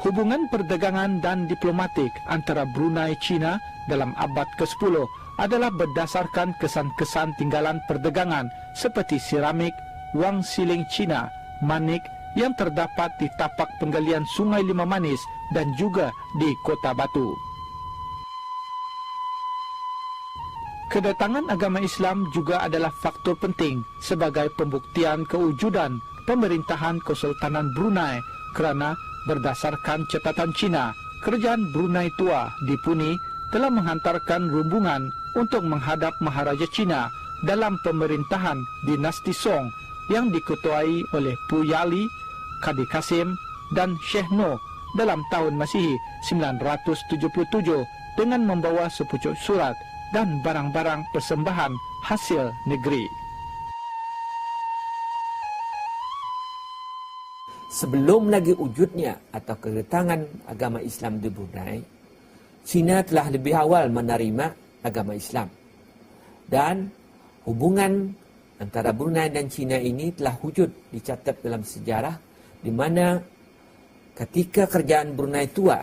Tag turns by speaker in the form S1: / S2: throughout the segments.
S1: Hubungan perdagangan dan diplomatik antara Brunei China dalam abad ke-10 adalah berdasarkan kesan-kesan tinggalan perdagangan seperti seramik, wang siling China, manik yang terdapat di tapak penggalian Sungai Lima Manis dan juga di Kota Batu. Kedatangan agama Islam juga adalah faktor penting sebagai pembuktian kewujudan pemerintahan Kesultanan Brunei kerana berdasarkan catatan Cina, kerajaan Brunei tua di Puni telah menghantarkan rombongan untuk menghadap Maharaja Cina dalam pemerintahan dinasti Song yang diketuai oleh Pu Yali, Kadi Kasim dan Syekh Noh dalam tahun Masihi 977 dengan membawa sepucuk surat dan barang-barang persembahan hasil negeri.
S2: Sebelum lagi wujudnya atau kedatangan agama Islam di Brunei, China telah lebih awal menerima agama Islam. Dan hubungan antara Brunei dan China ini telah wujud dicatat dalam sejarah, di mana ketika kerajaan Brunei tua,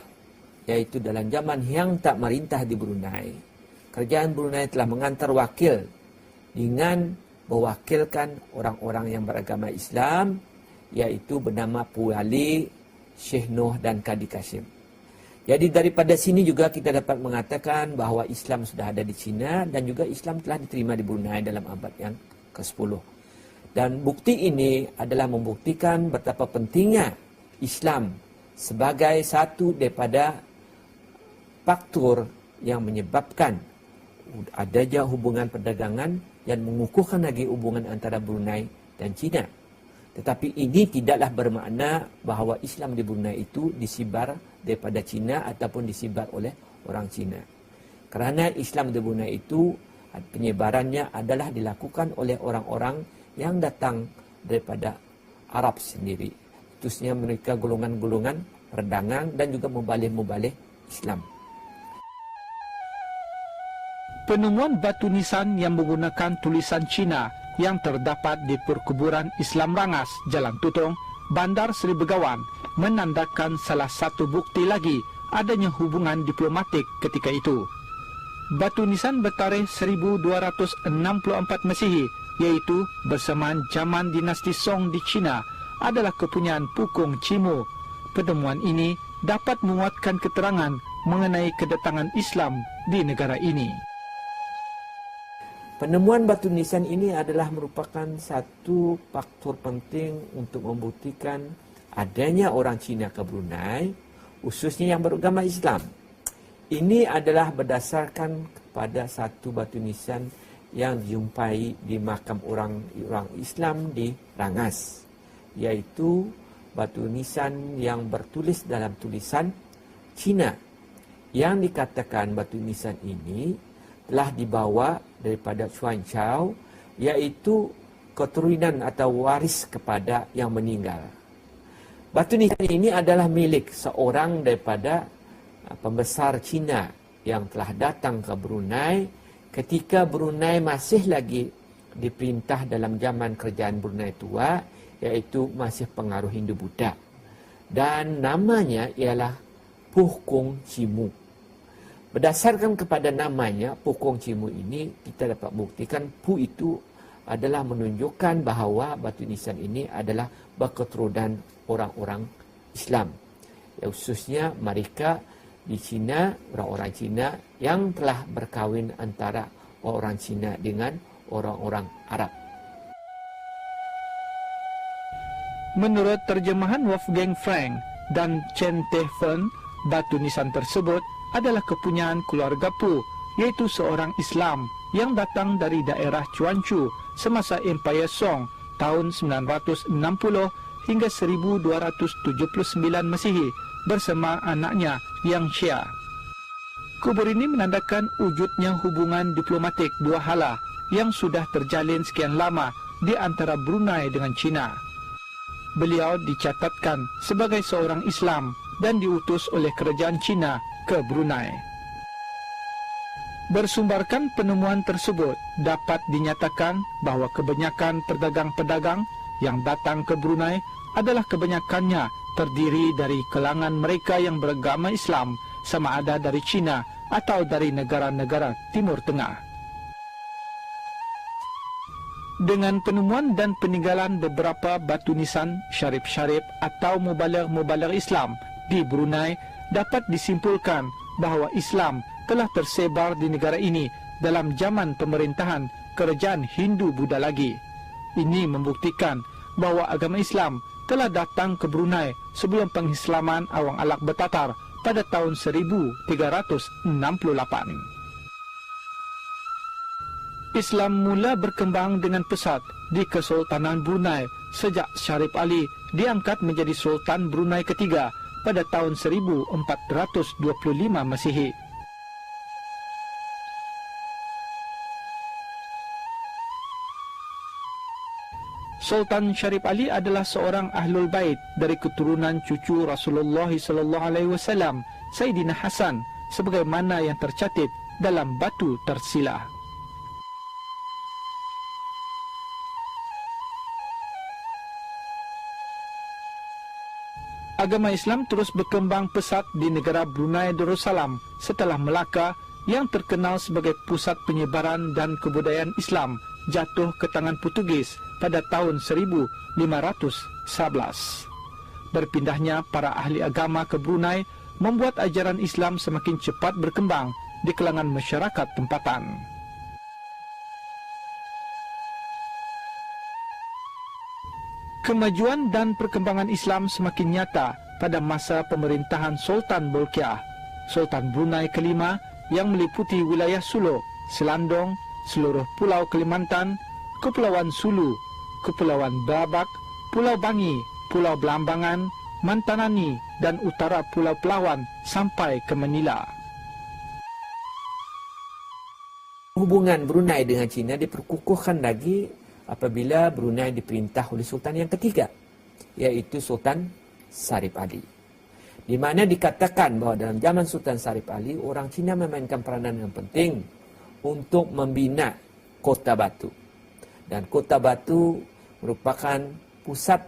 S2: yaitu dalam zaman Hyang tak merintah di Brunei, kerajaan Brunei telah mengantar wakil dengan mewakilkan orang-orang yang beragama Islam, yaitu bernama Pu Ali, Syekh Noh dan Kadi Kasim. Jadi daripada sini juga kita dapat mengatakan bahawa Islam sudah ada di China dan juga Islam telah diterima di Brunei dalam abad yang ke-10. Dan bukti ini adalah membuktikan betapa pentingnya Islam sebagai satu daripada faktor yang menyebabkan adanya hubungan perdagangan dan mengukuhkan lagi hubungan antara Brunei dan China. Tetapi ini tidaklah bermakna bahawa Islam di Brunei itu disebar daripada China ataupun disebar oleh orang China. Kerana Islam di Brunei itu penyebarannya adalah dilakukan oleh orang-orang yang datang daripada Arab sendiri. Khususnya mereka golongan-golongan perdagang dan juga mubalih-mubalih Islam.
S1: Penemuan batu nisan yang menggunakan tulisan Cina yang terdapat di perkuburan Islam Rangas, Jalan Tutong, Bandar Seri Begawan menandakan salah satu bukti lagi adanya hubungan diplomatik ketika itu. Batu nisan bertarikh 1264 Masihi, yaitu bersamaan zaman dinasti Song di China, adalah kepunyaan Pukong Cimu. Penemuan ini dapat menguatkan keterangan mengenai kedatangan Islam di negara ini.
S2: Penemuan batu nisan ini adalah merupakan satu faktor penting untuk membuktikan adanya orang Cina ke Brunei, khususnya yang beragama Islam. Ini adalah berdasarkan kepada satu batu nisan yang dijumpai di makam orang Islam di Rangas, yaitu batu nisan yang bertulis dalam tulisan Cina, yang dikatakan batu nisan ini telah dibawa daripada Chuan Chao, yaitu keturunan atau waris kepada yang meninggal. Batu nisan ini adalah milik seorang daripada pembesar Cina yang telah datang ke Brunei ketika Brunei masih lagi diperintah dalam zaman kerajaan Brunei tua, yaitu masih pengaruh Hindu Buddha. Dan namanya ialah Pukong Cimu. Berdasarkan kepada namanya Pukong Cimu ini, kita dapat buktikan Pu itu adalah menunjukkan bahawa batu nisan ini adalah berketurunan orang-orang Islam. Khususnya mereka di China, orang-orang Cina yang telah berkahwin antara orang Cina dengan orang-orang Arab.
S1: Menurut terjemahan Wolfgang Frank dan Chen Te-fen, batu nisan tersebut adalah kepunyaan keluarga Pu, yaitu seorang Islam yang datang dari daerah Chuanchu semasa Empire Song tahun 960 hingga 1279 Masihi bersama anaknya Yang Xia. Kubur ini menandakan wujudnya hubungan diplomatik dua hala yang sudah terjalin sekian lama di antara Brunei dengan China. Beliau dicatatkan sebagai seorang Islam dan diutus oleh kerajaan China ke Brunei. Bersumbarkan penemuan tersebut, dapat dinyatakan bahawa kebanyakan pedagang-pedagang yang datang ke Brunei adalah kebanyakannya terdiri dari kalangan mereka yang beragama Islam, sama ada dari China atau dari negara-negara Timur Tengah. Dengan penemuan dan peninggalan beberapa batu nisan syarif-syarif atau mubaligh-mubaligh Islam di Brunei, dapat disimpulkan bahawa Islam telah tersebar di negara ini dalam zaman pemerintahan kerajaan Hindu-Buddha lagi. Ini membuktikan bahawa agama Islam telah datang ke Brunei sebelum pengislaman Awang Alak Betatar pada tahun 1368. Islam mula berkembang dengan pesat di Kesultanan Brunei sejak Syarif Ali diangkat menjadi Sultan Brunei ketiga pada tahun 1425 Masihi. Sultan Syarif Ali adalah seorang ahlul bait dari keturunan cucu Rasulullah SAW, Sayyidina Hasan, sebagaimana yang tercatat dalam batu tersilah. Agama Islam terus berkembang pesat di negara Brunei Darussalam setelah Melaka yang terkenal sebagai pusat penyebaran dan kebudayaan Islam jatuh ke tangan Portugis pada tahun 1511. Berpindahnya para ahli agama ke Brunei membuat ajaran Islam semakin cepat berkembang di kalangan masyarakat tempatan. Kemajuan dan perkembangan Islam semakin nyata pada masa pemerintahan Sultan Bolkiah, Sultan Brunei kelima yang meliputi wilayah Sulu, Selandong, seluruh Pulau Kalimantan, Kepulauan Sulu, Kepulauan Babak, Pulau Bangi, Pulau Belambangan, Mantanani dan utara Pulau Pelawan sampai ke Manila.
S2: Hubungan Brunei dengan China diperkukuhkan lagi apabila Brunei diperintah oleh Sultan yang ketiga, yaitu Sultan Sarip Ali. Di mana dikatakan bahawa dalam zaman Sultan Sarip Ali, orang Cina memainkan peranan yang penting untuk membina Kota Batu. Dan Kota Batu merupakan pusat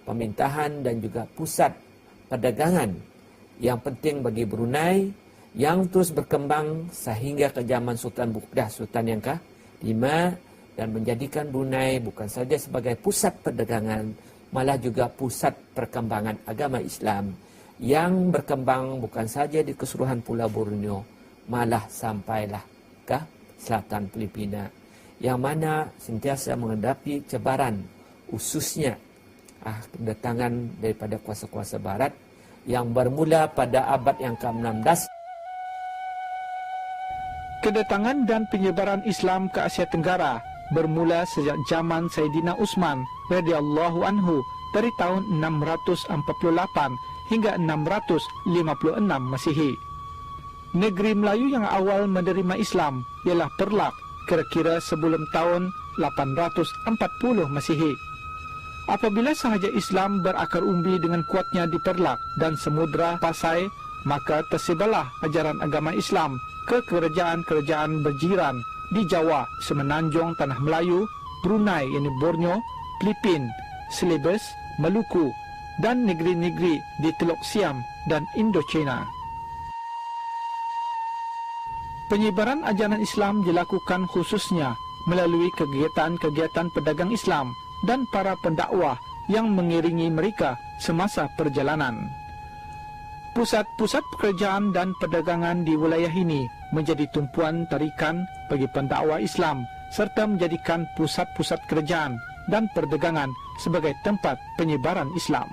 S2: pemerintahan dan juga pusat perdagangan yang penting bagi Brunei yang terus berkembang sehingga ke zaman Sultan Bukhdah, Sultan yang ke-5, dan menjadikan Brunei bukan saja sebagai pusat perdagangan, malah juga pusat perkembangan agama Islam yang berkembang bukan saja di keseluruhan Pulau Borneo, malah sampailah ke selatan Filipina, yang mana sentiasa menghadapi cabaran, khususnya kedatangan daripada kuasa-kuasa barat yang bermula pada abad yang ke-16.
S1: Kedatangan dan penyebaran Islam ke Asia Tenggara bermula sejak zaman Sayyidina Utsman radhiyallahu anhu dari tahun 648 hingga 656 Masihi. Negeri Melayu yang awal menerima Islam ialah Perlak, kira-kira sebelum tahun 840 Masihi. Apabila sahaja Islam berakar umbi dengan kuatnya di Perlak dan Samudra Pasai, maka tersebarlah ajaran agama Islam ke kerajaan-kerajaan berjiran di Jawa, Semenanjung Tanah Melayu, Brunei yakni Borneo, Filipin, Celebes, Maluku dan negeri-negeri di Teluk Siam dan Indochina. Penyebaran ajaran Islam dilakukan khususnya melalui kegiatan-kegiatan pedagang Islam dan para pendakwah yang mengiringi mereka semasa perjalanan. Pusat-pusat pekerjaan dan perdagangan di wilayah ini menjadi tumpuan tarikan bagi pendakwah Islam serta menjadikan pusat-pusat kerajaan dan perdagangan sebagai tempat penyebaran Islam.